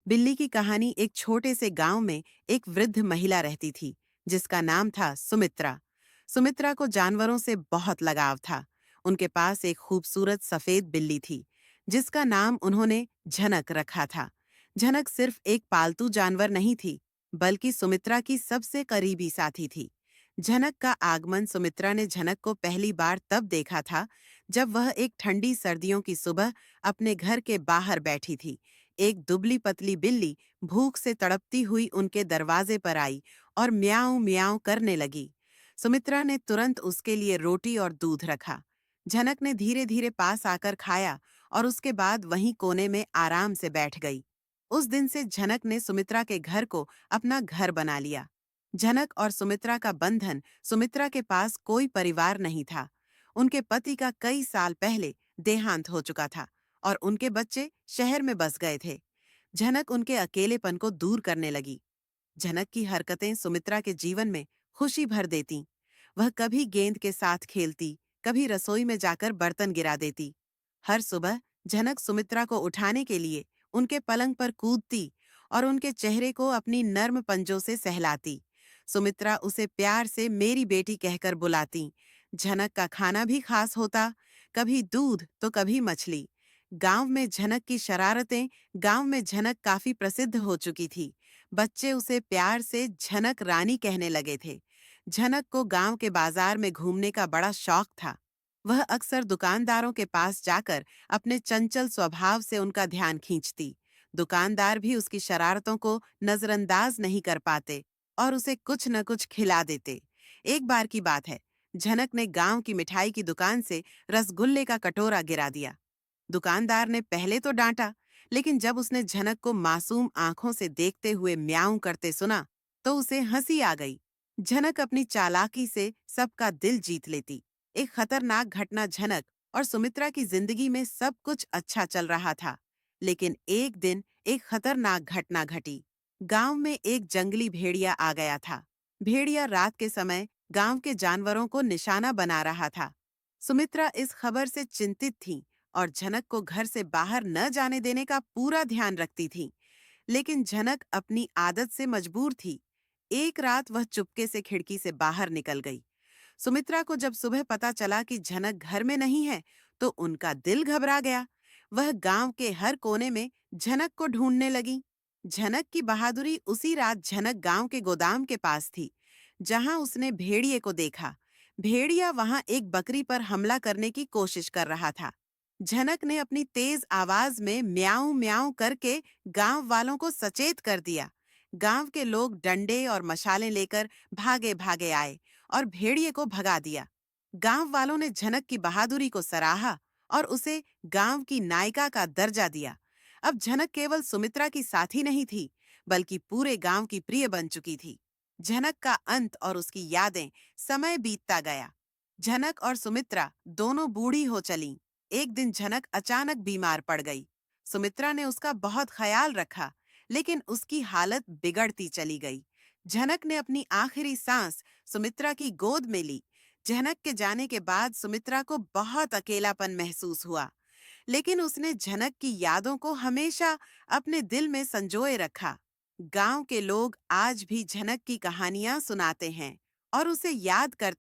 बिल्ली की कहानी। एक छोटे से गांव में एक वृद्ध महिला रहती थी जिसका नाम था सुमित्रा। सुमित्रा को जानवरों से बहुत लगाव था। उनके पास एक खूबसूरत सफेद बिल्ली थी जिसका नाम उन्होंने झनक रखा था। झनक सिर्फ एक पालतू जानवर नहीं थी, बल्कि सुमित्रा की सबसे करीबी साथी थी। झनक का आगमन सुमित्रा ने झनक को पहली बार तब देखा था जब वह एक ठंडी सर्दियों की सुबह अपने घर के बाहर बैठी थी। एक दुबली पतली बिल्ली भूख से तड़पती हुई उनके दरवाजे पर आई और म्याऊं म्याऊं करने लगी। सुमित्रा ने तुरंत उसके लिए रोटी और दूध रखा। झनक ने धीरे धीरे पास आकर खाया और उसके बाद वहीं कोने में आराम से बैठ गई। उस दिन से झनक ने सुमित्रा के घर को अपना घर बना लिया। झनक और सुमित्रा का बंधन। सुमित्रा के पास कोई परिवार नहीं था। उनके पति का कई साल पहले देहांत हो चुका था और उनके बच्चे शहर में बस गए थे। झनक उनके अकेलेपन को दूर करने लगी। झनक की हरकतें सुमित्रा के जीवन में खुशी भर देती। वह कभी गेंद के साथ खेलती, कभी रसोई में जाकर बर्तन गिरा देती। हर सुबह झनक सुमित्रा को उठाने के लिए उनके पलंग पर कूदती और उनके चेहरे को अपनी नर्म पंजों से सहलाती। सुमित्रा उसे प्यार से मेरी बेटी कहकर बुलाती। झनक का खाना भी खास होता, कभी दूध तो कभी मछली। गांव में झनक की शरारतें। गांव में झनक काफी प्रसिद्ध हो चुकी थी। बच्चे उसे प्यार से झनक रानी कहने लगे थे। झनक को गांव के बाजार में घूमने का बड़ा शौक था। वह अक्सर दुकानदारों के पास जाकर अपने चंचल स्वभाव से उनका ध्यान खींचती। दुकानदार भी उसकी शरारतों को नजरअंदाज नहीं कर पाते और उसे कुछ न कुछ खिला देते। एक बार की बात है, झनक ने गांव की मिठाई की दुकान से रसगुल्ले का कटोरा गिरा दिया। दुकानदार ने पहले तो डांटा, लेकिन जब उसने झनक को मासूम आंखों से देखते हुए म्याऊं करते सुना तो उसे हंसी आ गई। झनक अपनी चालाकी से सबका दिल जीत लेती। एक खतरनाक घटना। झनक और सुमित्रा की जिंदगी में सब कुछ अच्छा चल रहा था, लेकिन एक दिन एक खतरनाक घटना घटी। गांव में एक जंगली भेड़िया आ गया था। भेड़िया रात के समय गांव के जानवरों को निशाना बना रहा था। सुमित्रा इस खबर से चिंतित थी और झनक को घर से बाहर न जाने देने का पूरा ध्यान रखती थी। लेकिन झनक अपनी आदत से मजबूर थी। एक रात वह चुपके से खिड़की से बाहर निकल गई। सुमित्रा को जब सुबह पता चला कि झनक घर में नहीं है, तो उनका दिल घबरा गया। वह गांव के हर कोने में झनक को ढूंढने लगी। झनक की बहादुरी। उसी रात झनक गांव के गोदाम के पास थी, जहां उसने भेड़िए को देखा। भेड़िया वहां एक बकरी पर हमला करने की कोशिश कर रहा था। झनक ने अपनी तेज आवाज में म्याऊं म्याऊं करके गांव वालों को सचेत कर दिया। गांव के लोग डंडे और मशालें लेकर भागे भागे आए और भेड़िए को भगा दिया। गांव वालों ने झनक की बहादुरी को सराहा और उसे गांव की नायिका का दर्जा दिया। अब झनक केवल सुमित्रा की साथी नहीं थी, बल्कि पूरे गांव की प्रिय बन चुकी थी। झनक का अंत और उसकी यादें। समय बीतता गया। झनक और सुमित्रा दोनों बूढ़ी हो चलीं। एक दिन झनक अचानक बीमार पड़ गई। सुमित्रा ने उसका बहुत ख्याल रखा, लेकिन उसकी हालत बिगड़ती चली गई। झनक ने अपनी आखिरी सांस सुमित्रा की गोद में ली। झनक के जाने के बाद सुमित्रा को बहुत अकेलापन महसूस हुआ, लेकिन उसने झनक की यादों को हमेशा अपने दिल में संजोए रखा। गांव के लोग आज भी झनक की कहानियां सुनाते हैं और उसे याद करते